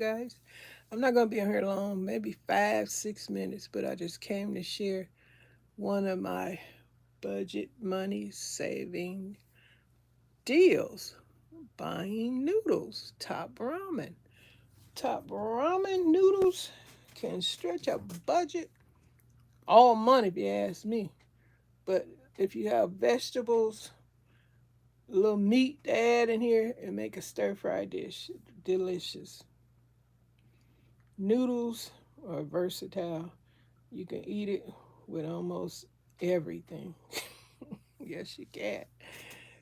guys. I'm not going to be on here long, maybe 5, 6 minutes, but I just came to share one of my budget money saving deals. Buying noodles, top ramen. Top ramen noodles can stretch a budget all money if you ask me. But if you have vegetables, a little meat to add in here and make a stir fry dish, delicious. Noodles are versatile. You can eat it with almost everything. Yes, you can.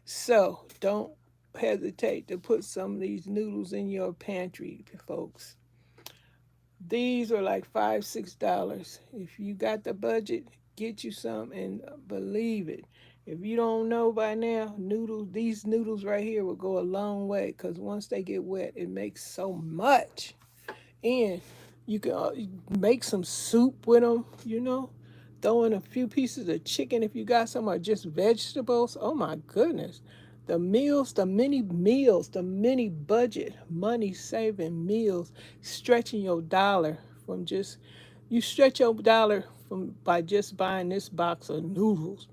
So don't hesitate to put some of these noodles in your pantry, folks. These are like $5, $6. If you got the budget, get you some and believe it. If you don't know by now, these noodles right here will go a long way because once they get wet, it makes so much. And you can make some soup with them. Throw in a few pieces of chicken if you got some, or just vegetables. Oh my goodness. The meals, the mini meals, the mini budget, money saving meals, stretching your dollar from just, you stretch your dollar from by just buying this box of noodles.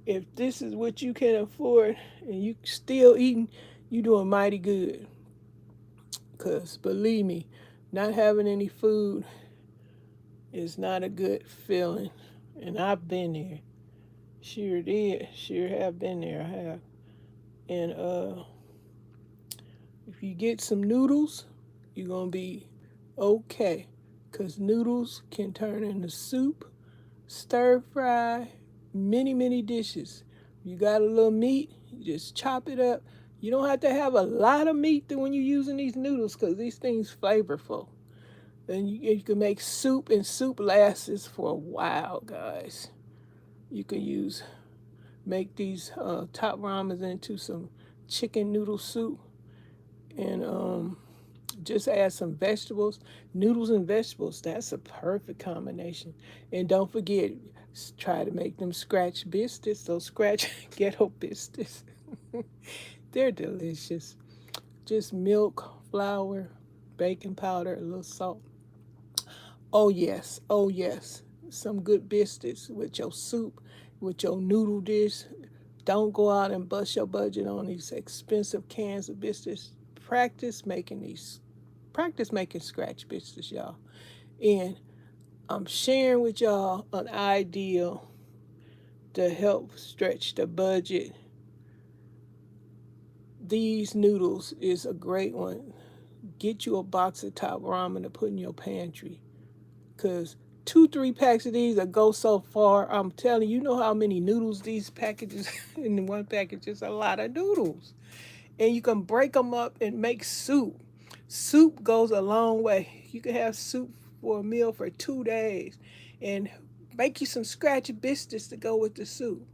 If this is what you can afford and you still eating, you doing mighty good. Because believe me, not having any food is not a good feeling. And I've been there. Sure did. Sure have been there. I have. And if you get some noodles, you're going to be okay. Because noodles can turn into soup, stir fry, many, many dishes. You got a little meat, you just chop it up. You don't have to have a lot of meat when you're using these noodles because these things flavorful. And you can make soup, and soup lasts for a while, guys. You can make these top ramens into some chicken noodle soup, and just add some vegetables, noodles and vegetables. That's a perfect combination. And don't forget, try to make them scratch biscuits. Those scratch ghetto biscuits. They're delicious. Just milk, flour, baking powder, a little salt. Oh yes, oh yes. Some good biscuits with your soup, with your noodle dish. Don't go out and bust your budget on these expensive cans of biscuits. Practice making scratch biscuits, y'all. And I'm sharing with y'all an idea to help stretch the budget. These noodles is a great one. Get you a box of top ramen to put in your pantry. Cause 2, 3 packs of these will go so far. I'm telling you, you know how many noodles these packages in one package is a lot of noodles. And you can break them up and make soup. Soup goes a long way. You can have soup for a meal for 2 days and make you some scratchy biscuits to go with the soup.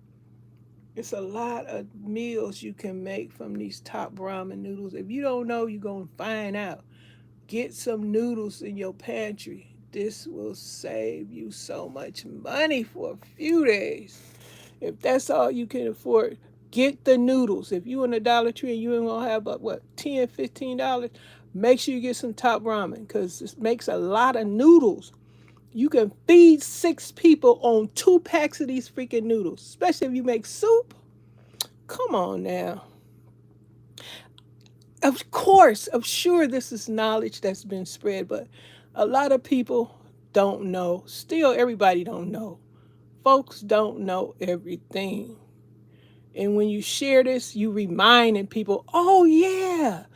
It's a lot of meals you can make from these top ramen noodles. If you don't know, you're going to find out. Get some noodles in your pantry. This will save you so much money for a few days. If that's all you can afford, get the noodles. If you in a Dollar Tree and you ain't gonna have but what, $10, $15, make sure you get some top ramen because this makes a lot of noodles. You can feed 6 people on 2 packs of these freaking noodles, especially if you make soup. Come on now. Of course, I'm sure this is knowledge that's been spread, but a lot of people don't know. Still, everybody don't know. Folks don't know everything. And when you share this, you reminding people, oh yeah,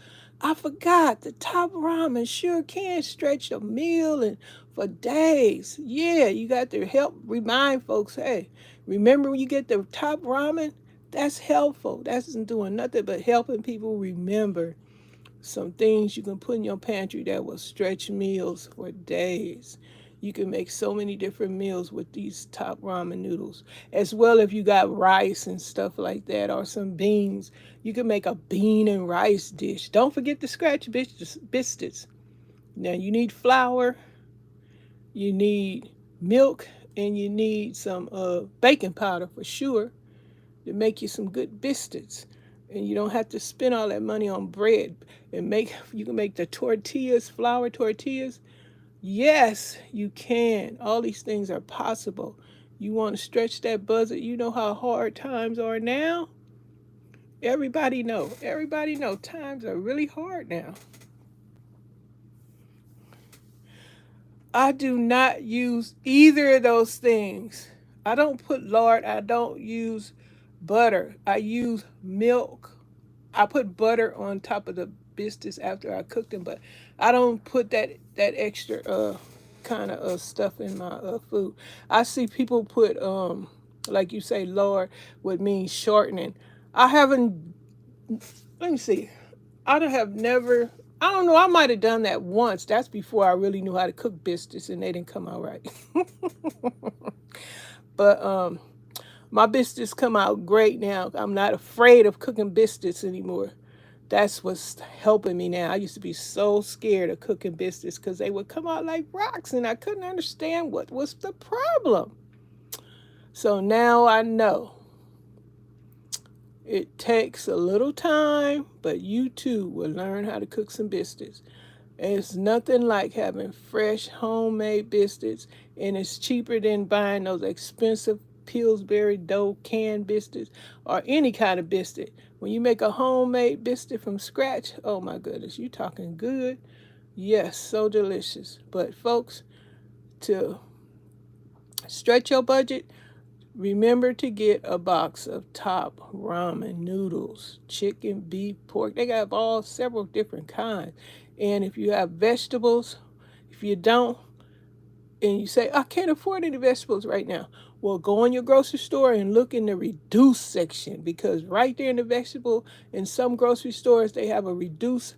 I forgot the top ramen sure can stretch a meal and for days. Yeah, you got to help remind folks, hey, remember when you get the top ramen? That's helpful. That's doing nothing but helping people remember some things you can put in your pantry that will stretch meals for days. You can make so many different meals with these top ramen noodles. As well, if you got rice and stuff like that, or some beans, you can make a bean and rice dish. Don't forget the scratch biscuits. Now, you need flour, you need milk, and you need some baking powder for sure to make you some good biscuits. And you don't have to spend all that money on bread. And you can make the tortillas, flour tortillas. Yes, you can. All these things are possible. You want to stretch that budget. You know how hard times are now? Everybody know. Everybody know times are really hard now. I do not use either of those things. I don't put lard. I don't use butter. I use milk. I put butter on top of the biscuits after I cook them, but I don't put that extra kind of stuff in my food. I see people put like you say lard would mean shortening. I haven't. Let me see. I don't have never. I don't know. I might have done that once. That's before I really knew how to cook biscuits, and they didn't come out right. But my biscuits come out great now. I'm not afraid of cooking biscuits anymore. That's what's helping me now. I used to be so scared of cooking biscuits because they would come out like rocks, and I couldn't understand what was the problem. So now I know. It takes a little time, but you too will learn how to cook some biscuits. It's nothing like having fresh homemade biscuits, and it's cheaper than buying those expensive Pillsbury dough canned biscuits or any kind of biscuit. When you make a homemade biscuit from scratch, oh my goodness, you talking good. Yes, so delicious. But folks, to stretch your budget, remember to get a box of top ramen noodles, chicken, beef, pork. They got all several different kinds. And if you have vegetables, if you don't, and you say, I can't afford any vegetables right now, well, go in your grocery store and look in the reduced section, because right there in the vegetable, in some grocery stores, they have a reduced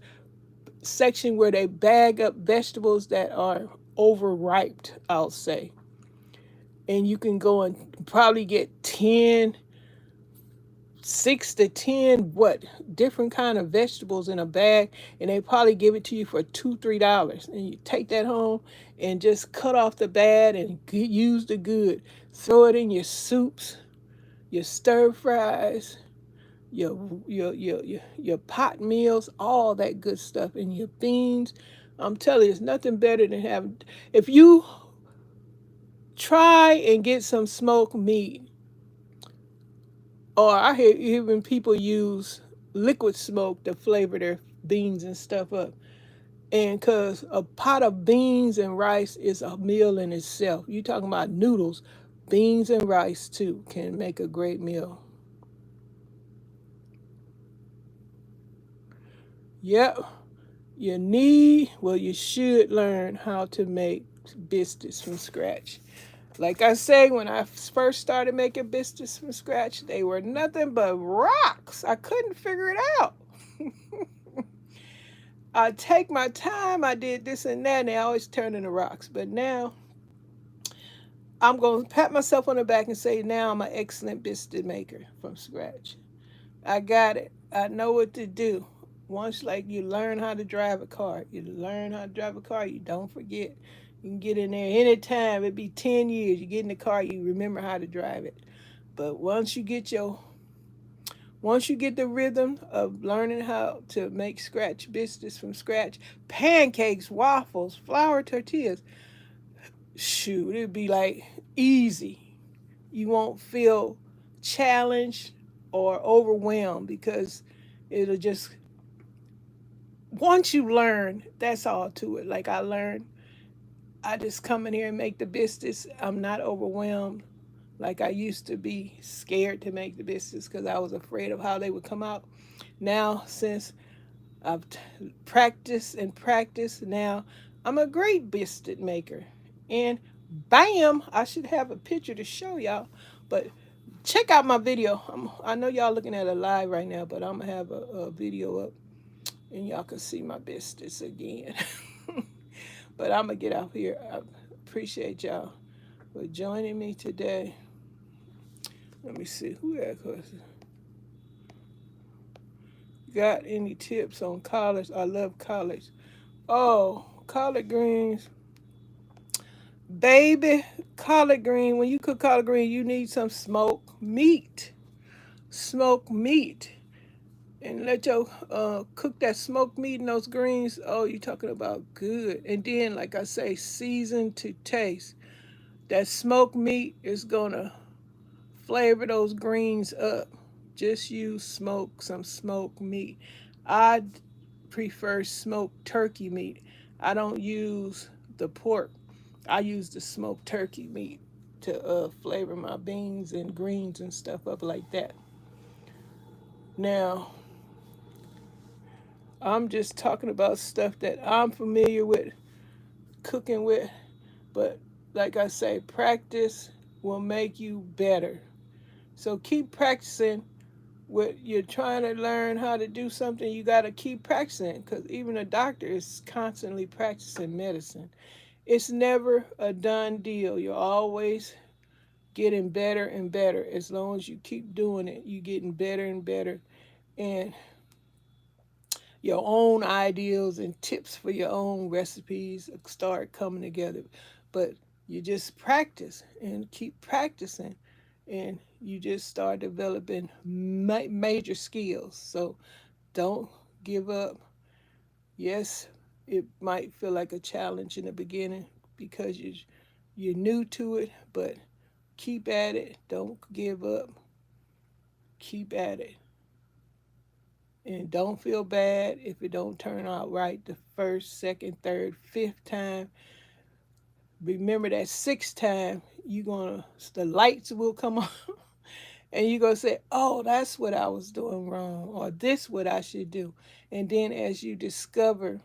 section where they bag up vegetables that are overripe, I'll say. And you can go and probably get 6 to 10 different kind of vegetables in a bag, and they probably give it to you for $2-3, and you take that home and just cut off the bad and use the good. Throw it in your soups, your stir fries, your pot meals, all that good stuff, and your beans. I'm telling you, it's nothing better than having. If you try and get some smoked meat, or I hear even people use liquid smoke to flavor their beans and stuff up. And because a pot of beans and rice is a meal in itself. You talking about noodles, beans and rice too can make a great meal. Yep. You should learn how to make biscuits from scratch. Like I say, when I first started making biscuits from scratch, they were nothing but rocks. I couldn't figure it out. I take my time, I did this and that, and they always turn into rocks. But now, I'm going to pat myself on the back and say, now I'm an excellent biscuit maker from scratch. I got it. I know what to do. Once, like, you learn how to drive a car, you don't forget. You can get in there anytime. It'd be 10 years. You get in the car, you remember how to drive it. But once you get the rhythm of learning how to make scratch biscuits from scratch, pancakes, waffles, flour tortillas, shoot, it'd be like easy. You won't feel challenged or overwhelmed, because it'll just, once you learn, that's all to it. Like I learned, I just come in here and make the biscuits. I'm not overwhelmed like I used to be scared to make the biscuits because I was afraid of how they would come out. Now, since I've practiced and practiced, now I'm a great biscuit maker. And bam, I should have a picture to show y'all. But check out my video. I know y'all looking at it live right now, but I'm going to have a video up and y'all can see my biscuits again. But I'm going to get out here. I appreciate y'all for joining me today. Let me see. Who had questions? Got any tips on collards? I love collards. Oh, collard greens. Baby, collard green. When you cook collard green, you need some smoked meat. Smoked meat. and let your cook that smoked meat and those greens. Oh, you talking about good. And then, like I say, season to taste. That smoked meat is gonna flavor those greens up. Just use some smoked meat. I prefer smoked turkey meat. I don't use the pork. I use the smoked turkey meat to flavor my beans and greens and stuff up like that. Now, I'm just talking about stuff that I'm familiar with cooking with, but like I say, practice will make you better. So keep practicing what you're trying to learn how to do something. You got to keep practicing, because even a doctor is constantly practicing medicine. It's never a done deal. You're always getting better and better. As long as you keep doing it, you're getting better and better. And your own ideals and tips for your own recipes start coming together. But you just practice and keep practicing, and you just start developing major skills. So don't give up. Yes, it might feel like a challenge in the beginning because you're new to it, but keep at it. Don't give up. Keep at it. And don't feel bad if it don't turn out right the first, second, third, fifth time. Remember that sixth time, the lights will come on and you're gonna say, oh, that's what I was doing wrong, or this what I should do. And then as you discover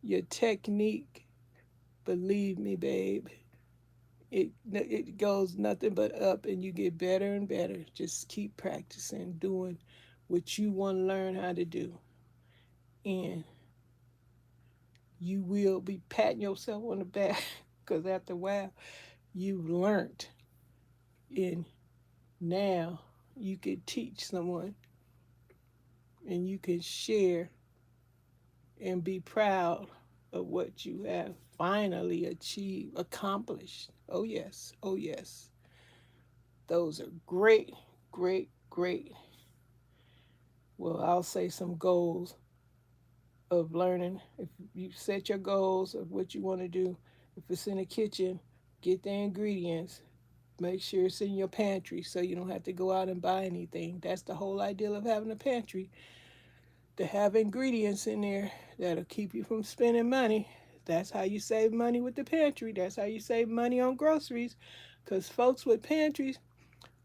your technique, believe me, babe, it goes nothing but up, and you get better and better. Just keep practicing doing what you want to learn how to do, and you will be patting yourself on the back because after a while you've learned, and now you can teach someone, and you can share and be proud of what you have finally accomplished. Oh yes, oh yes. Those are great, great, great, well, I'll say some goals of learning. If you set your goals of what you want to do, if it's in the kitchen, get the ingredients. Make sure it's in your pantry so you don't have to go out and buy anything. That's the whole idea of having a pantry, to have ingredients in there that'll keep you from spending money. That's how you save money with the pantry. That's how you save money on groceries. Because folks with pantries,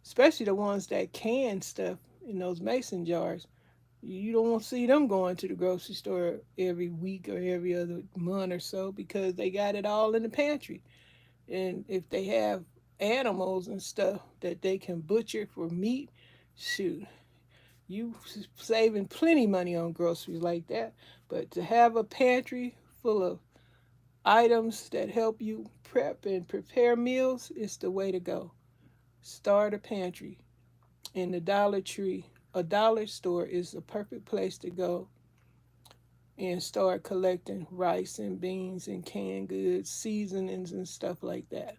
especially the ones that can stuff in those mason jars, you don't want to see them going to the grocery store every week or every other month or so, because they got it all in the pantry. And if they have animals and stuff that they can butcher for meat, shoot, you saving plenty money on groceries like that. But to have a pantry full of items that help you prep and prepare meals is the way to go. Start a pantry. In the Dollar Tree, a dollar store is the perfect place to go and start collecting rice and beans and canned goods, seasonings and stuff like that.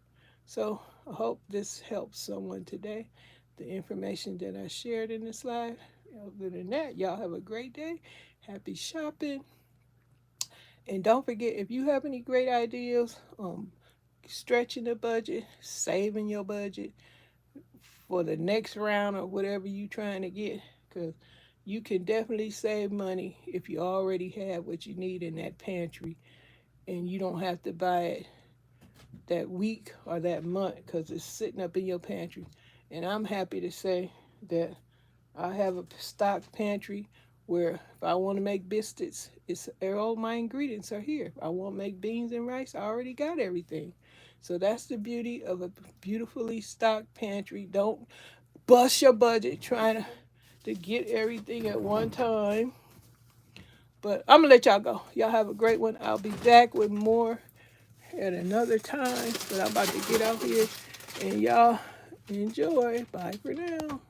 So I hope this helps someone today, the information that I shared in this live. Other than that, y'all have a great day. Happy shopping. And don't forget, if you have any great ideas, stretching the budget, saving your budget for the next round or whatever you're trying to get, because you can definitely save money if you already have what you need in that pantry, and you don't have to buy it that week or that month because it's sitting up in your pantry. And I'm happy to say that I have a stock pantry where if I want to make biscuits, all my ingredients are here. If I want to make beans and rice, I already got everything. So that's the beauty of a beautifully stocked pantry. Don't bust your budget trying to get everything at one time. But I'm going to let y'all go. Y'all have a great one. I'll be back with more at another time. But I'm about to get out here, and y'all enjoy. Bye for now.